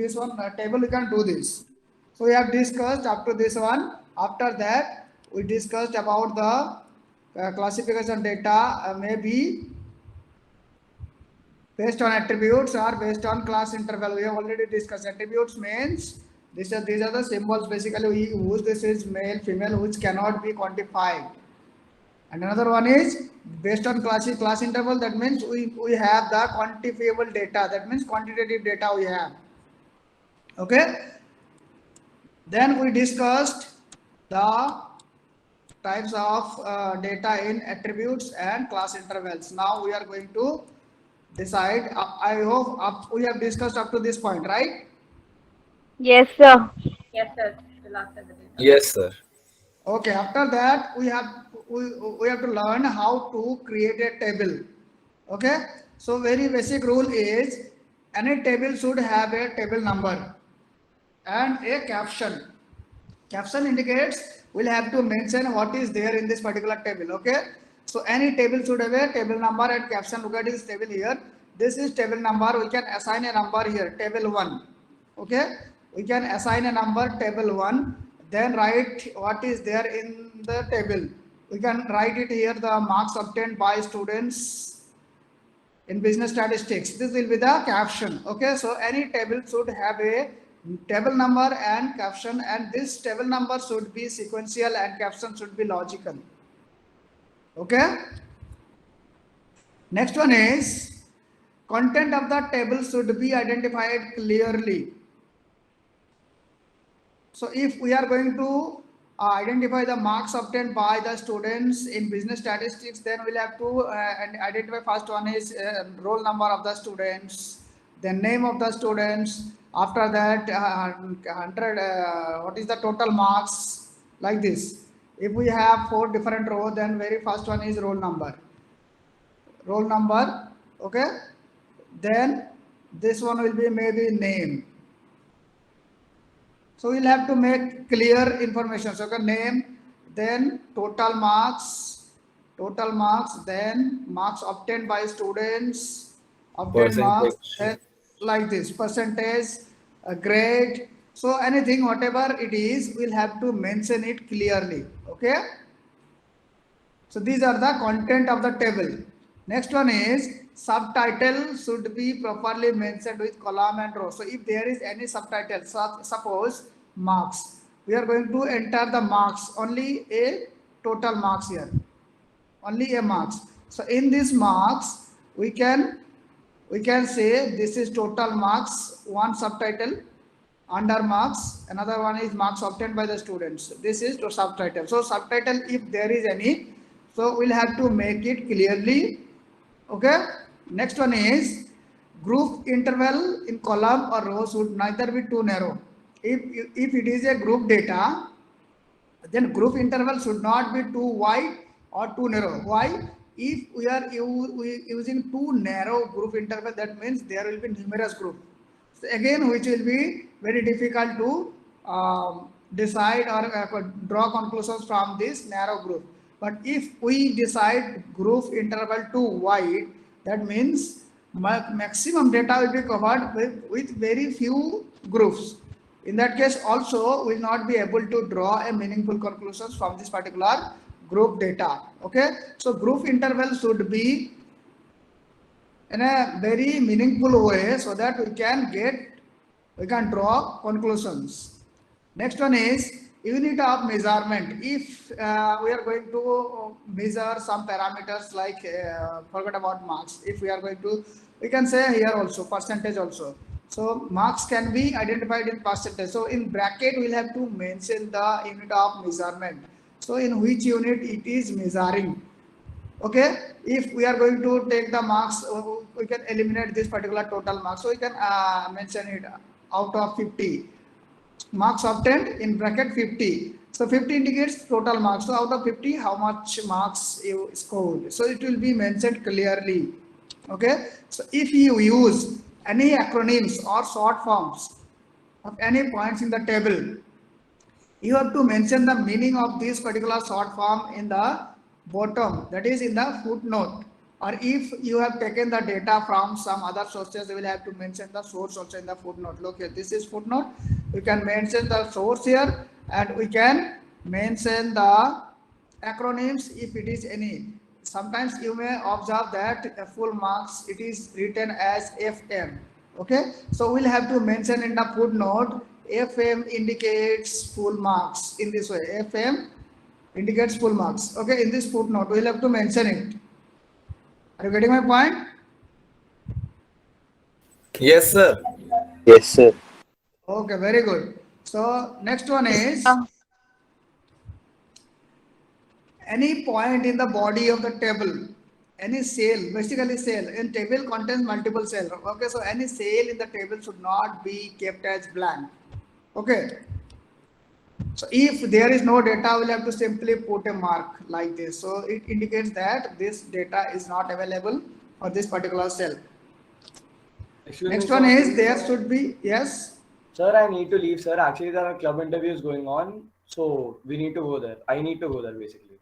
this one table we can do this. So we have discussed up to this one. After that we discussed about the classification data maybe based on attributes or based on class interval. We have already discussed attributes means these are the symbols basically we use. This is male female which cannot be quantified. And another one is based on class interval, that means we have the quantifiable data, that means quantitative data we have. Okay, then we discussed the types of data in attributes and class intervals. Now we are going to decide. I hope we have discussed up to this point, right? Yes, sir. Yes, sir. The last of the data. Yes, sir. Okay, after that we have to learn how to create a table. Okay, so very basic rule is any table should have a table number and a caption. Caption indicates we'll have to mention what is there in this particular table. Okay, so any table should have a table number and caption. Look at this table here. This is table number. We can assign a number here, table 1. Okay, we can assign a number table 1. Then write what is there in the table. We can write it here, the marks obtained by students in business statistics. This will be the caption. Okay, so any table should have a table number and caption, and this table number should be sequential and caption should be logical. Okay, next one is content of the table should be identified clearly. So if we are going to identify the marks obtained by the students in business statistics, then we'll have to identify. First one is roll number of the students, then name of the students. After that 100 what is the total marks, like this. If we have 4 different rows, then very first one is roll number. Okay, then this one will be maybe name. So we'll have to make clear information. So name, then total marks, then marks obtained by students, obtained marks, then like this, percentage, grade. So anything, whatever it is, we'll have to mention it clearly. Okay. So these are the content of the table. Next one is subtitle should be properly mentioned with column and row. So if there is any subtitle, suppose marks, we are going to enter the marks, only a total marks here, only a marks. So in this marks, we can say this is total marks, one subtitle, under marks, another one is marks obtained by the students. This is to subtitle. So subtitle, if there is any, so we'll have to make it clearly. Okay, next one is group interval in column or row should neither be too narrow. If it is a group data, then group interval should not be too wide or too narrow. Why? If we are using too narrow group interval, that means there will be numerous groups. So again, which will be very difficult to decide or draw conclusions from this narrow group. But if we decide group interval too wide, that means maximum data will be covered with very few groups. In that case also, we will not be able to draw a meaningful conclusions from this particular group data. Okay, so group interval should be in a very meaningful way so that we can draw conclusions. Next one is unit of measurement. If we are going to measure some parameters like forget about marks, if we are going to, we can say here also percentage also. So marks can be identified in percentage. So in bracket we'll have to mention the unit of measurement. So in which unit it is measuring. Okay, if we are going to take the marks, we can eliminate this particular total marks. So we can mention it out of 50. Marks obtained in bracket 50. So 50 indicates total marks. So out of 50, how much marks you scored? So it will be mentioned clearly. Okay. So if you use any acronyms or short forms of any points in the table, you have to mention the meaning of this particular short form in the bottom, that is in the footnote. or if you have taken the data from some other sources, you will have to mention the source also in the footnote. Look here, this is footnote. You can mention the source here, and we can mention the acronyms if it is any. Sometimes you may observe that full marks, it is written as FM. Okay, so we'll have to mention in the footnote, FM indicates full marks in this way. FM indicates full marks. Okay, in this footnote, we'll have to mention it. Are you getting my point? Yes, sir. Yes, sir. Okay, very good. So next one is any point in the body of the table, any cell, basically cell in table contains multiple cells. Okay, so any cell in the table should not be kept as blank. Okay. So if there is no data, we'll have to simply put a mark like this. So it indicates that this data is not available for this particular cell. Excuse Next me, one sir. is there should be, yes. Sir, I need to leave, sir. Actually, there are club interviews going on, so we need to go there. I need to go there, basically.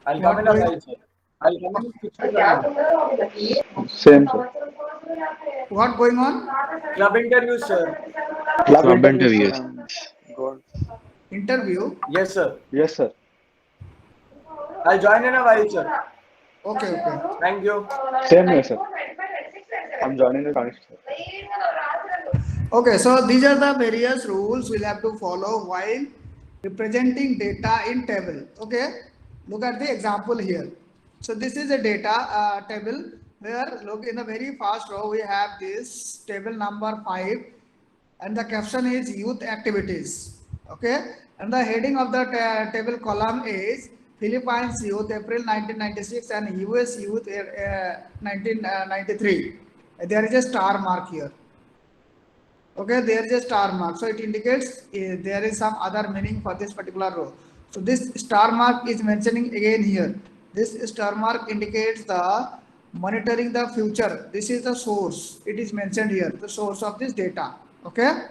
I'll come in a while, sir. I'll come in 15 minutes. Same, sir. What going on? Club interviews, sir. Club interviews. Interview. Yes, sir. Yes, sir. I'll join in a while, sir. Okay, okay. Thank you. Same here, sir. I'm joining the college, sir. Okay, so these are the various rules we'll have to follow while representing data in table. Okay, look at the example here. So this is a data table where, look, in the very first row we have this table number 5 and the caption is youth activities. Okay, and the heading of the table column is Philippines youth April 1996 and US youth 1993. There is a star mark here. Okay, there is a star mark, so it indicates there is some other meaning for this particular row. So this star mark is mentioning again here. This star mark indicates the monitoring the future. This is the source. It is mentioned here, the source of this data. Okay.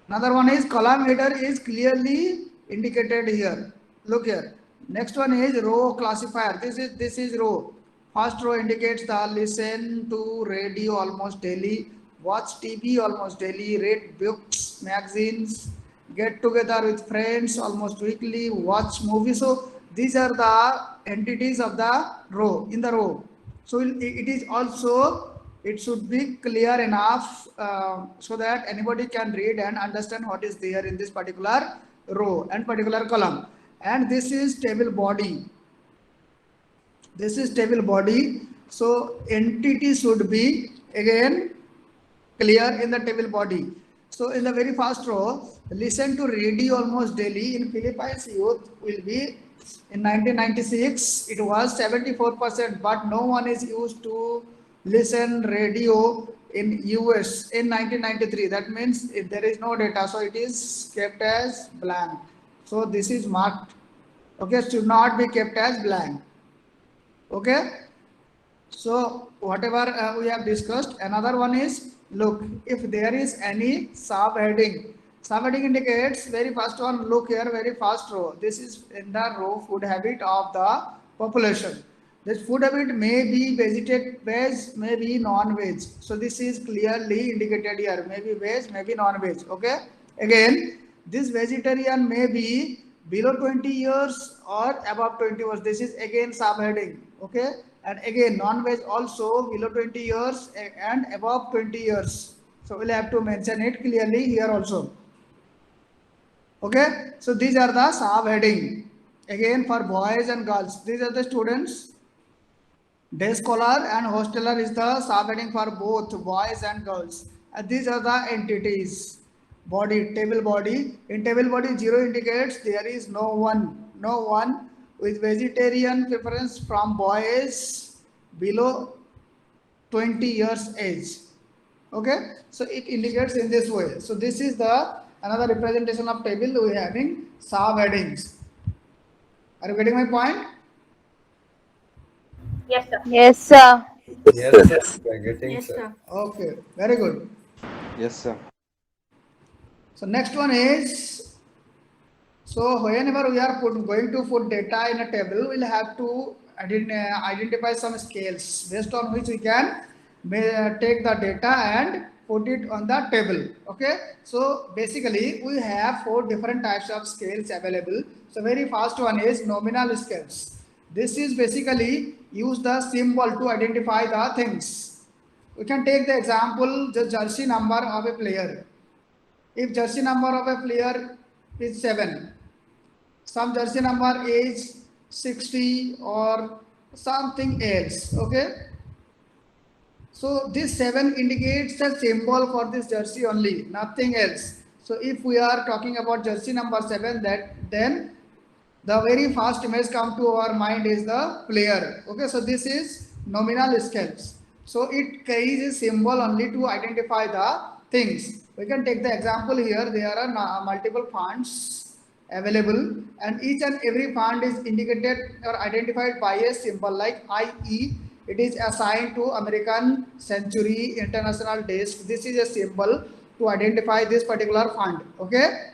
Another one is column header is clearly indicated here. Look here. Next one is row classifier. This is row. First row indicates the listen to radio almost daily, watch TV almost daily, read books, magazines, get together with friends almost weekly, watch movies. So these are the entities of the row, in the row. So it is also, it should be clear enough so that anybody can read and understand what is there in this particular row and particular column. And this is table body. This is table body. So entity should be again clear in the table body. So in the very first row, listen to radio almost daily in Philippines youth will be in 1996 it was 74%, but no one is used to listen radio in US in 1993. That means if there is no data, so it is kept as blank. So this is marked. Okay, should not be kept as blank. Okay, so whatever we have discussed. Another one is, look, if there is any subheading. Subheading indicates very first one. Look here, very first row. This is in the row food habit of the population. This food habit may be veg, may be non-veg. So this is clearly indicated here. Maybe veg, maybe non-veg. Okay. Again, this vegetarian may be below 20 years or above 20 years. This is again subheading. Okay. And again, non-veg also below 20 years and above 20 years. So we'll have to mention it clearly here also. Okay. So these are the subheading. Again, for boys and girls, these are the students. Day scholar and hosteler is the subheading for both boys and girls. And these are the entities. Body, table body. In table body, 0 indicates there is no one with vegetarian preference from boys below 20 years age. Okay, so it indicates in this way. So this is the another representation of table. We are having subheadings. Are you getting my point? Yes, sir. Yes, sir. Yes, sir. We are getting, Yes, sir. sir. Okay, very good. Yes, sir. So next one is, so whenever we are going to put data in a table, we'll have to identify some scales based on which we can take the data and put it on the table. Okay, so basically we have 4 different types of scales available. So very first one is nominal scales. This is basically use the symbol to identify the things. We can take the example, the jersey number of a player. If jersey number of a player is 7, some jersey number is 60 or something else. Okay, so this 7 indicates a symbol for this jersey only, nothing else. So if we are talking about jersey number 7, then the very first image come to our mind is the player. Okay, so this is nominal scales. So it carries a symbol only to identify the things. We can take the example here. There are multiple fonts available, and each and every font is indicated or identified by a symbol like IE. It is assigned to American Century International Desk. This is a symbol to identify this particular font. Okay,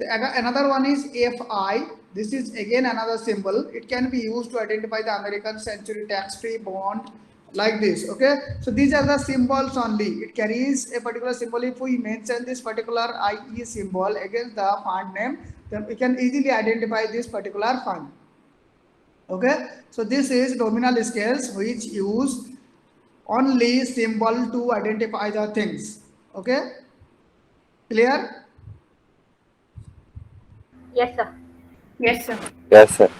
another one is FI. This is again another symbol. It can be used to identify the American Century tax-free bond, like this. Okay, so these are the symbols only. It carries a particular symbol. If we mention this particular IE symbol against the font name, then we can easily identify this particular font. Okay, so this is nominal scales which use only symbol to identify the things. Okay, clear? Yes, sir. Yes, sir. Yes, sir.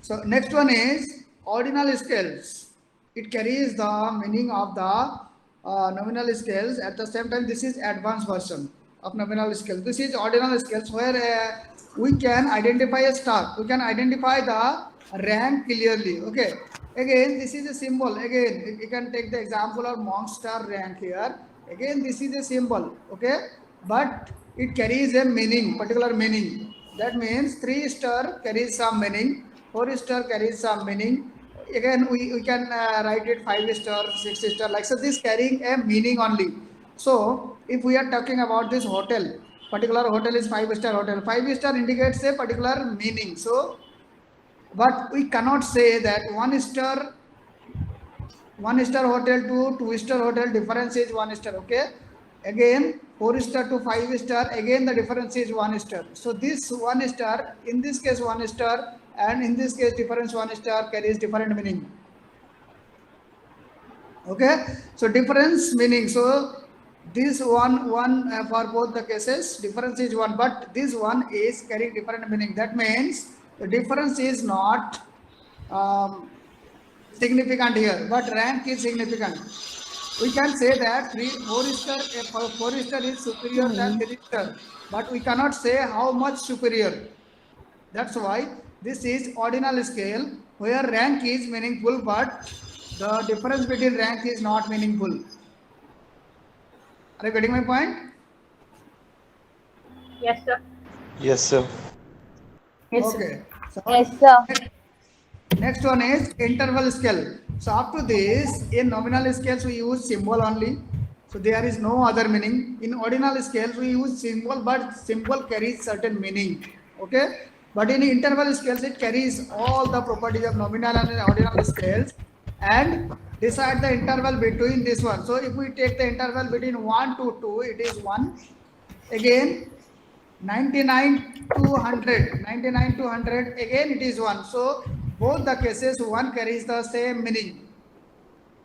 So next one is ordinal scales. It carries the meaning of the nominal scales. At the same time, this is advanced version of nominal scales. This is ordinal scales where we can identify a star. We can identify the rank clearly. Okay. Again, this is a symbol. Again, you can take the example of monster rank here. Again, this is a symbol. Okay, but it carries a meaning, particular meaning. That means 3 star carries some meaning, 4 star carries some meaning. Again, we can write it 5 star, 6 star, like so. This carrying a meaning only. So if we are talking about this hotel, particular hotel is 5-star hotel. 5 star indicates a particular meaning. So, but we cannot say that 1 star hotel to 2-star hotel difference is 1 star. Okay, again 4 star to 5 star, again the difference is 1 star. So this 1 star, in this case 1 star, and in this case difference 1 star carries different meaning. Okay, so difference meaning. So this one for both the cases difference is 1, but this one is carrying different meaning. That means the difference is not significant here, but rank is significant. We can say that 4 star is superior than 3 star, but we cannot say how much superior. That's why this is ordinal scale where rank is meaningful, but the difference between rank is not meaningful. Are you getting my point? Yes, sir. Yes, sir. Okay. So Yes, sir. next one is interval scale. So up to this, in nominal scales we use symbol only. So there is no other meaning. In ordinal scales we use symbol, but symbol carries certain meaning. Okay. But in interval scales it carries all the properties of nominal and ordinal scales and decide the interval between this one. So if we take the interval between 1 to 2, it is 1. Again 99 to 100, 99 to 100, again it is 1. So both the cases 1 carries the same meaning.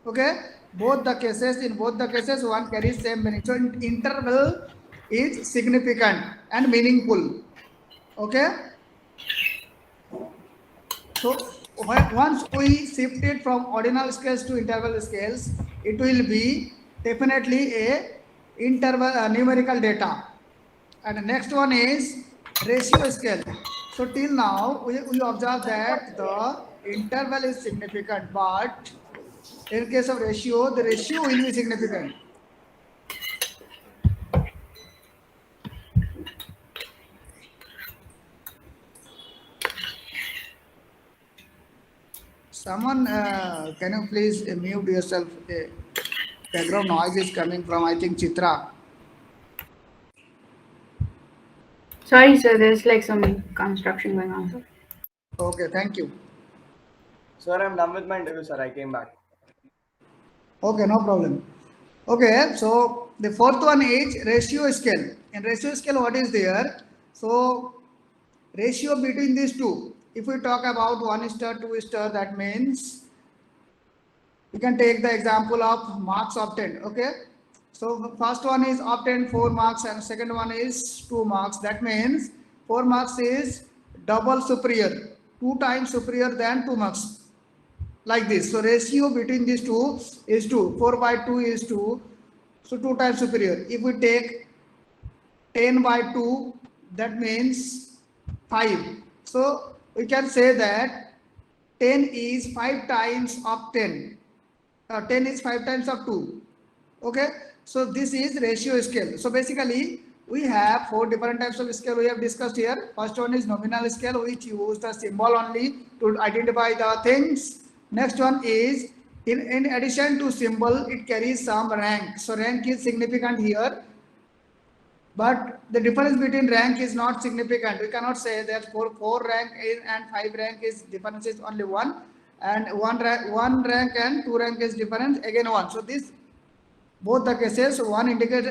Okay, in both the cases 1 carries same meaning. So interval is significant and meaningful. Okay, so once we shift it from ordinal scales to interval scales, it will be definitely a interval numerical data. And the next one is ratio scale. So till now we observe that the interval is significant, but in case of ratio, the ratio will be significant. Someone, can you please mute yourself? Background noise is coming from, I think, Chitra. Sorry, sir. There's like some construction going on, sir. Okay, thank you. Sir, I'm done with my interview, sir. I came back. Okay, no problem. Okay, so the fourth one is ratio scale. In ratio scale, what is there? So ratio between these two. If we talk about 1:2, that means we can take the example of marks obtained. Okay, so first one is obtained 4 marks and second one is 2 marks. That means 4 marks is double superior, 2 times superior than 2 marks, like this. So ratio between these two is 2. 4 by 2 is 2, so 2 times superior. If we take 10 by 2, that means 5. So we can say that 10 is 5 times of 10. 10 is 5 times of 2. Okay, so this is ratio scale. So basically we have 4 different types of scale we have discussed here. First one is nominal scale, which use the symbol only to identify the things. Next one is in addition to symbol, it carries some rank. So rank is significant here, but the difference between rank is not significant. We cannot say that for 4 rank and 5 rank is difference is only 1, and 1 rank and 2 rank is different again 1. So this both the cases, one indicate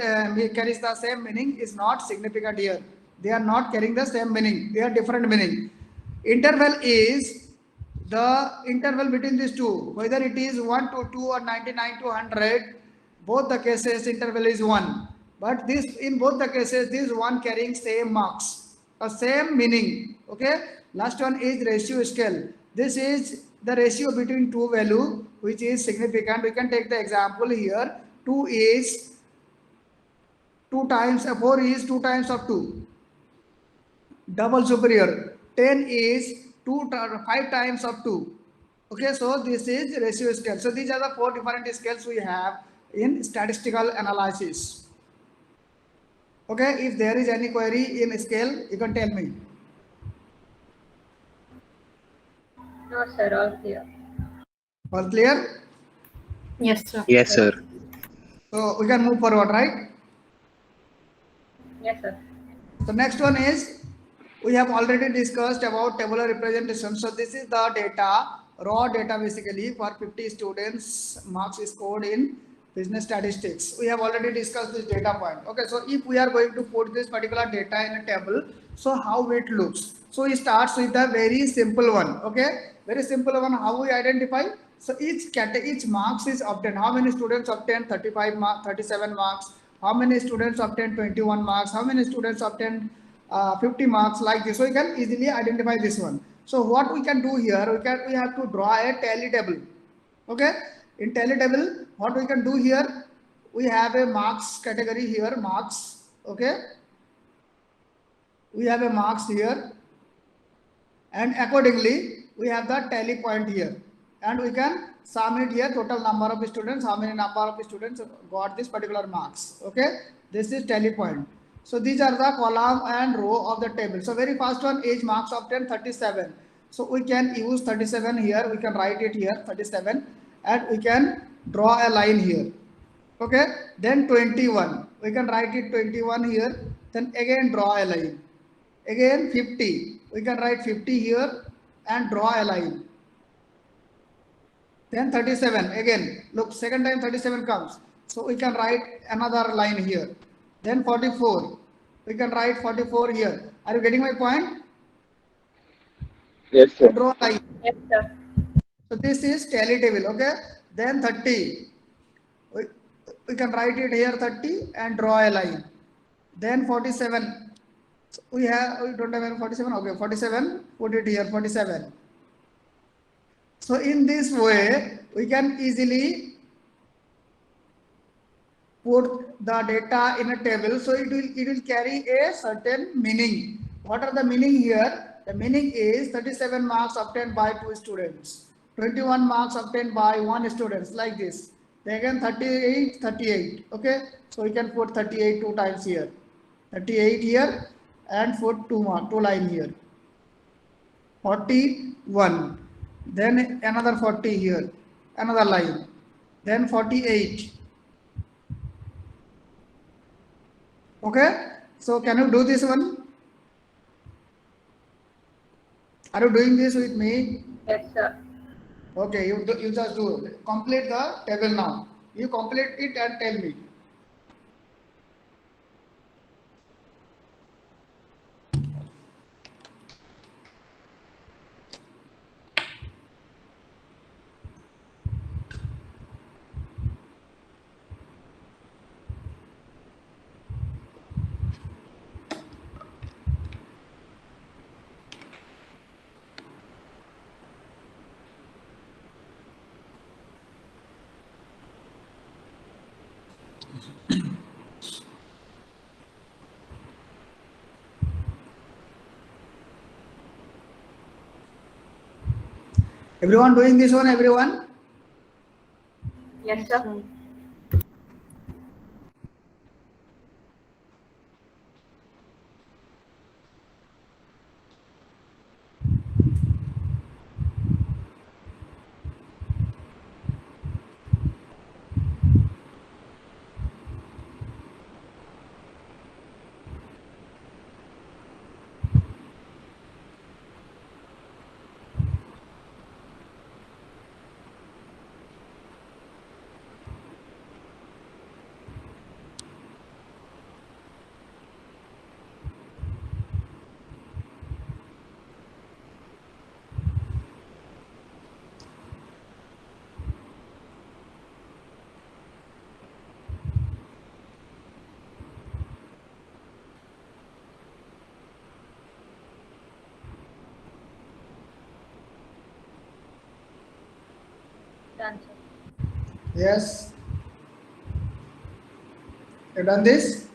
carries the same meaning is not significant here. They are not carrying the same meaning. They are different meaning. Interval is the interval between these two, whether it is 1 to 2 or 99 to 100. Both the cases interval is 1. But this in both the cases, this one carrying same marks, a same meaning. Okay. Last one is ratio scale. This is the ratio between two value which is significant. We can take the example here. 2 is 2 times 4 is 2 times of 2, double superior. 10 is 5 times of 2. Okay, so this is ratio scale. So these are the 4 different scales we have in statistical analysis. Okay, if there is any query in scale, you can tell me. No, sir, all clear. All clear? Yes, sir. Yes, sir. So we can move forward, right? Yes, sir. The next one is, we have already discussed about tabular representation. So this is the data, raw data basically for 50 students, marks is scored in business statistics. We have already discussed this data point. Okay, so if we are going to put this particular data in a table, so how it looks? So it starts with a very simple one. Okay, very simple one. How we identify? So each marks is obtained. How many students obtained 35 marks, 37 marks? How many students obtained 21 marks? How many students obtained 50 marks, like this? So you can easily identify this one. So what we can do here, we have to draw a tally table. Okay, in tally table, what we can do here, we have a marks category here, marks. Okay, we have a marks here, and accordingly we have the tally point here, and we can sum it here, total number of students, how many number of students got this particular marks. Okay, this is tally point. So these are the column and row of the table. So very first one is marks obtained 37. So we can use 37 here, we can write it here 37, and we can draw a line here. Okay, then 21, we can write it 21 here, then again draw a line. Again 50, we can write 50 here and draw a line. Then 37, again look, second time 37 comes, so we can write another line here. Then 44, we can write 44 here. Are you getting my point? Yes, sir. Draw a line. Yes, sir. So this is tally table. Okay, then 30, we can write it here 30 and draw a line. Then 47, we don't have any 47. Okay, 47, put it here 47. So in this way, we can easily put the data in a table. So it will carry a certain meaning. What are the meaning here? The meaning is 37 marks obtained by 2 students, 21 marks obtained by 1 student, like this. Then again 38, 38. Okay, so we can put 38 2 times here, 38 here, and put 2 line here. 41. Then another 40 here, another line. Then 48. Okay, so can you do this one? Are you doing this with me? Yes, sir. Okay, you just do complete the table now. You complete it and tell me. Everyone doing this one? Everyone? Yes, sir. Done, sir. Yes. You done this?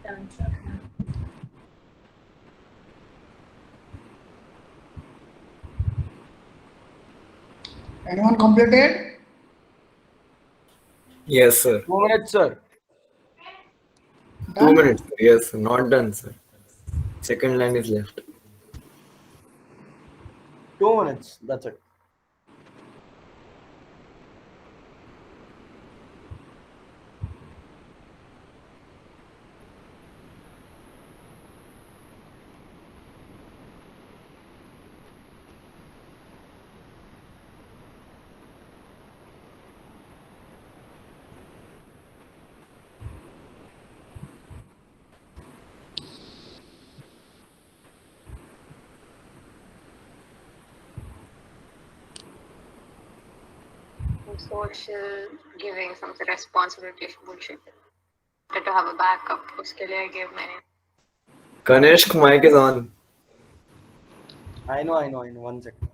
Done, sir. Anyone completed? Yes, sir. 2 minutes, sir. 2 Done? minutes. Yes, not done, sir. Second line is left. 2 minutes. That's it. Social giving some responsibility bullshit. To have a backup, उसके लिए I gave मैंने. Kanishk, mic is on. I know. 1 second.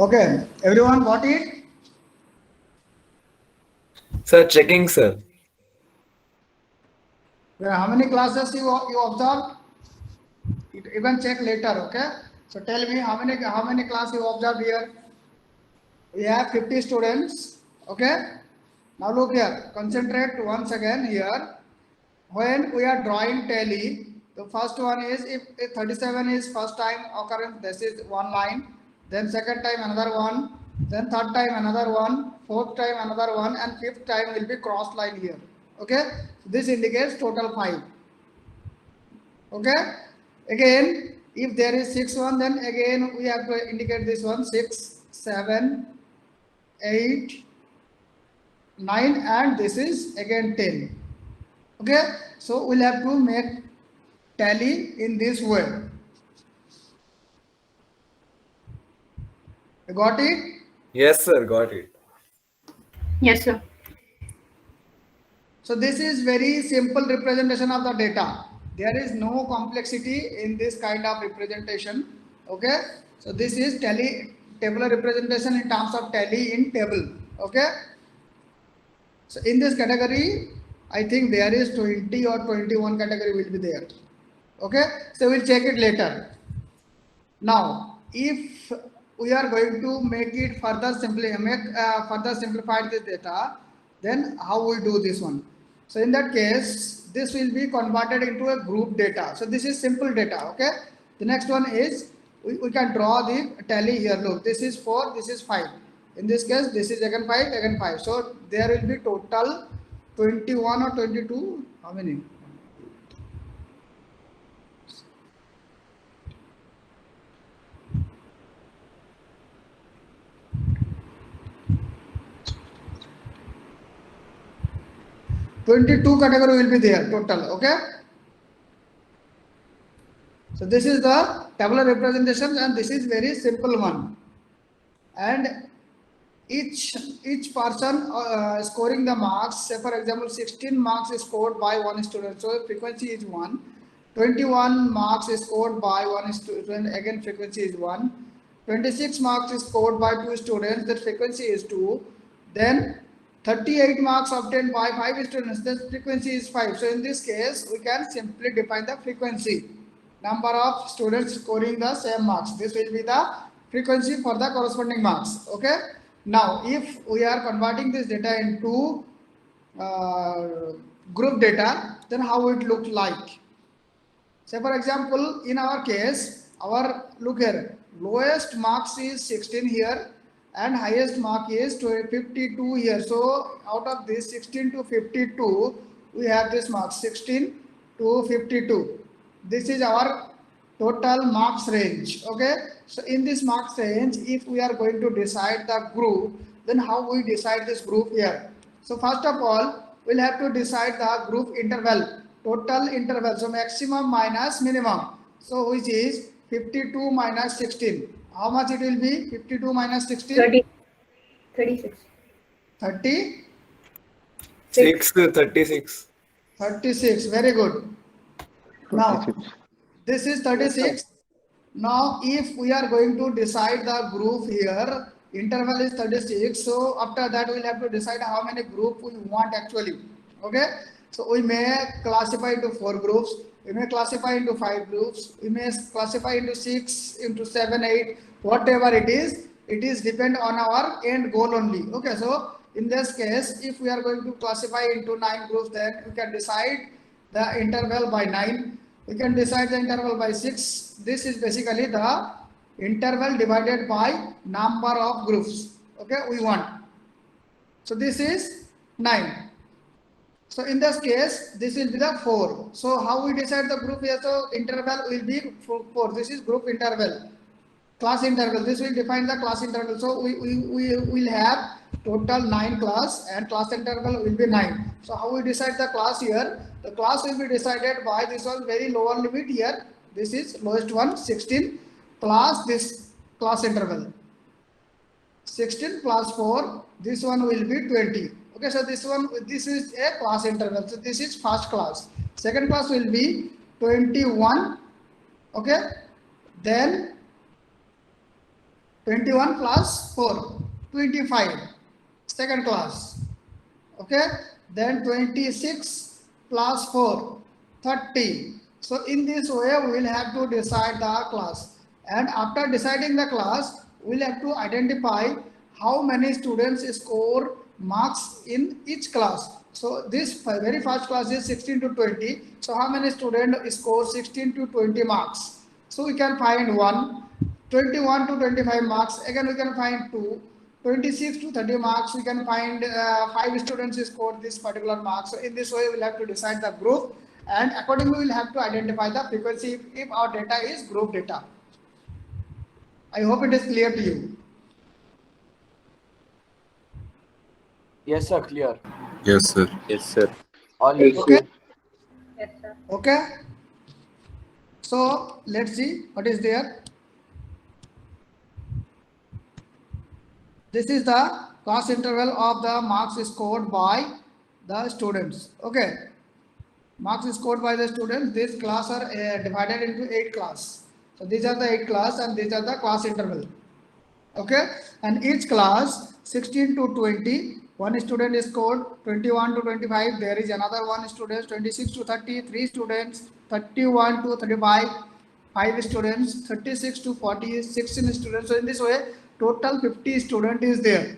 Okay, everyone got it? Sir, checking, sir. How many classes you observed? Even check later, okay? So tell me how many class you observed here? We have 50 students, okay? Now look here, concentrate once again here. When we are drawing tally, the first one is if 37 is first time occurrence, this is one line, then second time another one, then third time another one, fourth time another one, and fifth time will be cross line here. Okay, this indicates total 5. Okay, again if there is 6 one, then again we have to indicate this one 6, 7, 8, 9, and this is again 10. Okay, so we'll have to make tally in this way. You got it? Yes, sir. Got it. Yes, sir. So this is very simple representation of the data. There is no complexity in this kind of representation. Okay, so this is tabular representation in terms of tally in table. Okay, so in this category, I think there is 20 or 21 category will be there. Okay, so we'll check it later. Now, if we are going to make it further simplified this data, then how we do this one? So in that case, this will be converted into a group data. So this is simple data. Okay. The next one is we can draw the tally here. Look, this is 4, this is 5. In this case, this is again 5, again 5. So there will be total 21 or 22. How many? 22 category will be there total. Okay, so this is the tabular representation, and this is very simple one, and each person scoring the marks. Say for example 16 marks is scored by one student, so frequency is 1. 21 marks is scored by one student, again frequency is 1. 26 marks is scored by 2 students, that frequency is 2. Then 38 marks obtained by 5 students, the frequency is 5. So in this case, we can simply define the frequency. Number of students scoring the same marks. This will be the frequency for the corresponding marks. Okay. Now, if we are converting this data into group data, then how it look like? Say for example, in our case, look here, lowest marks is 16 here, and highest mark is 52 here. So out of this 16 to 52, we have this mark 16 to 52. This is our total marks range. Okay, So in this marks range, if we are going to decide the group, then how we decide this group here? So first of all, we'll have to decide the group interval, total interval. So maximum minus minimum. So which is 52 minus 16. How much it will be? 52 minus 16? 36. 30? 36. 36. Very good. Now, this is 36. Now, if we are going to decide the group here, interval is 36. So after that, we'll have to decide how many group we want actually. Okay. So we may classify into 4 groups. We may classify into 5 groups. We may classify into 6, into 7, 8, whatever it is. It is depend on our end goal only. Okay. So in this case, if we are going to classify into 9 groups, then we can decide the interval by 9. We can decide the interval by 6. This is basically the interval divided by number of groups. Okay, we want. So this is 9. So in this case, this will be the 4. So how we decide the group here? So interval will be 4. This is group interval. Class interval. This will define the class interval. So we will have total 9 class and class interval will be 9. So how we decide the class here? The class will be decided by this one very lower limit here. This is lowest one 16 plus this class interval. 16 plus 4. This one will be 20. Okay, so this is a class interval. So this is first class. Second class will be 21. Okay, then 21 plus 4, 25. Second class. Okay, then 26 plus 4, 30. So in this way, we will have to decide the class. And after deciding the class, we will have to identify how many students score marks in each class. So this very first class is 16 to 20. So how many students score 16 to 20 marks? So we can find 1. 21 to 25 marks. Again, we can find 2. 26 to 30 marks. We can find 5 students scored this particular mark. So in this way, we will have to decide the group. And accordingly, we will have to identify the frequency if our data is group data. I hope it is clear to you. Yes, sir. Clear. Yes, sir. Yes, sir. All Okay. Yes, sir. Okay. So let's see what is there. This is the class interval of the marks scored by the students. Okay. Marks scored by the students. These class are divided into 8 class. So these are the 8 class and these are the class interval. Okay. And each class 16 to 20. One student is scored 21 to 25. There is another one student 26 to 30. 3 students 31 to 35. 5 students 36 to 40. 16 students. So in this way, total 50 student is there.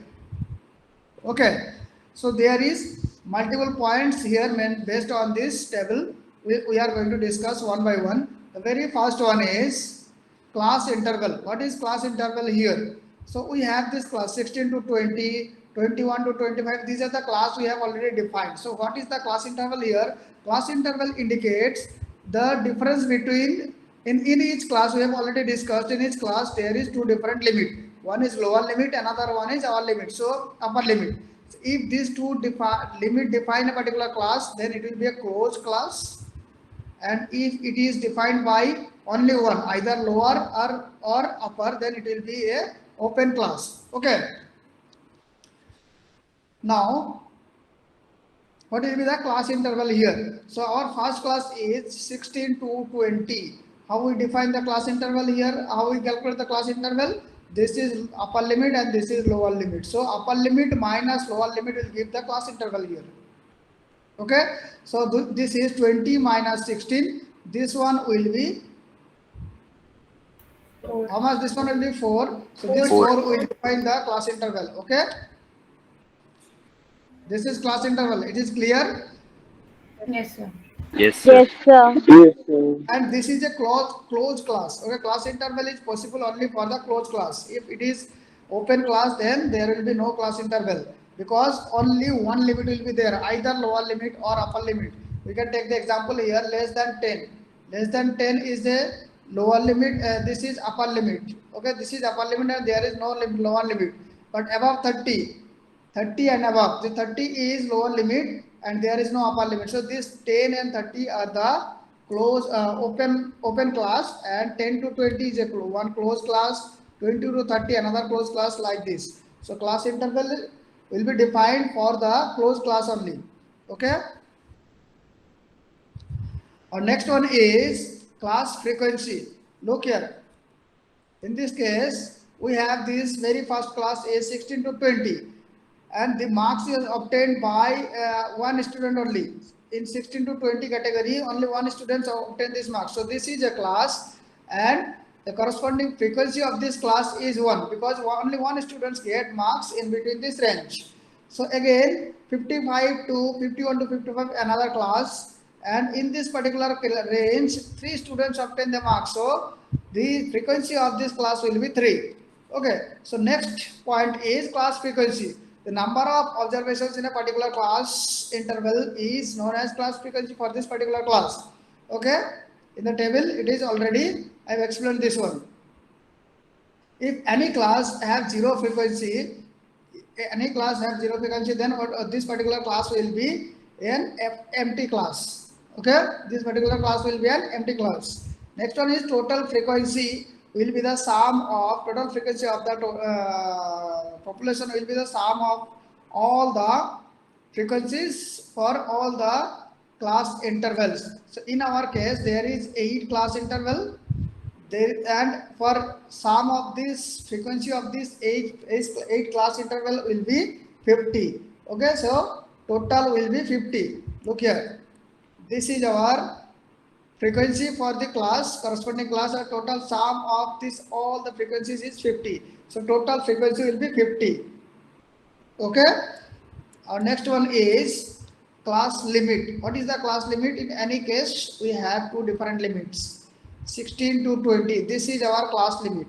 Okay, so there is multiple points here based on this table. We are going to discuss one by one. The very first one is class interval. What is class interval here? So we have this class 16 to 20, 21 to 25. These are the class we have already defined. So what is the class interval here? Class interval indicates the difference between in each class. We have already discussed in each class there is 2 different limits. One is lower limit, another one is upper limit. So upper limit. So if these 2 limit define a particular class, then it will be a closed class. And if it is defined by only one, either lower or upper, then it will be a open class. Okay. Now, what will be the class interval here? So our first class is 16 to 20. How we define the class interval here? How we calculate the class interval? This is upper limit and this is lower limit. So upper limit minus lower limit will give the class interval here. Okay. So this is 20 minus 16. This one will be, how much? This one will be 4. So this 4 will define the class interval. Okay. This is class interval. It is clear? Yes, sir. Yes, sir. Yes, sir. And this is a closed class. Okay, class interval is possible only for the closed class. If it is open class, then there will be no class interval because only one limit will be there, either lower limit or upper limit. We can take the example here, less than 10. Less than 10 is a lower limit, this is upper limit. Okay, this is upper limit and there is no lower limit. But above 30 and above, the 30 is lower limit and there is no upper limit. So this 10 and 30 are the close open class, and 10 to 20 is a one closed class, 20 to 30 another closed class, like this. So class interval will be defined for the closed class only. Okay. Our next one is class frequency. Look here. In this case, we have this very first class is 16 to 20, and the marks is obtained by one student only. In 16 to 20 category, only one student obtain this mark. So this is a class, and the corresponding frequency of this class is 1, because only one student get marks in between this range. So again, 55 to 51 to 55 another class, and in this particular range 3 students obtain the marks. So the frequency of this class will be 3. Okay, so next point is class frequency. The number of observations in a particular class interval is known as class frequency for this particular class. Okay, in the table it is already, I have explained this one. If any class have zero frequency, then this particular class will be an empty class. Okay, this particular class will be an empty class. Next one is total frequency will be the sum of total frequency of the population will be the sum of all the frequencies for all the class intervals. So in our case there is 8 class interval there, and for sum of this frequency of this 8 class interval will be 50. Okay, so total will be 50. Look here, this is our frequency for the class, corresponding class, or total sum of this all the frequencies is 50. So total frequency will be 50. Okay, our next one is class limit. What is the class limit? In any case we have 2 different limits, 16 to 20. This is our class limit.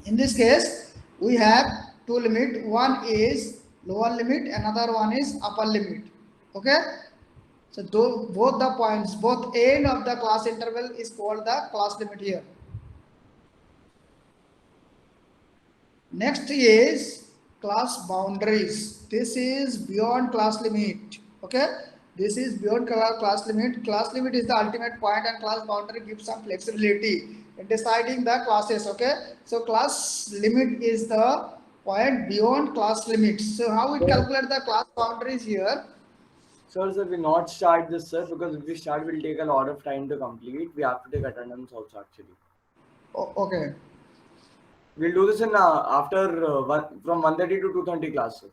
In this case we have 2 limit, one is lower limit, another one is upper limit. Okay, so both the points, both end of the class interval is called the class limit here. Next is class boundaries. This is beyond class limit. Okay, this is beyond class limit. Class limit is the ultimate point, and class boundary gives some flexibility in deciding the classes. Okay, so class limit is the point beyond class limits. So how we calculate the class boundaries here? Sir, we not start this, sir, because if we start, we'll take a lot of time to complete. We have to take attendance also, actually. Okay. We'll do this in after from 1:30 to 2:30 class, sir.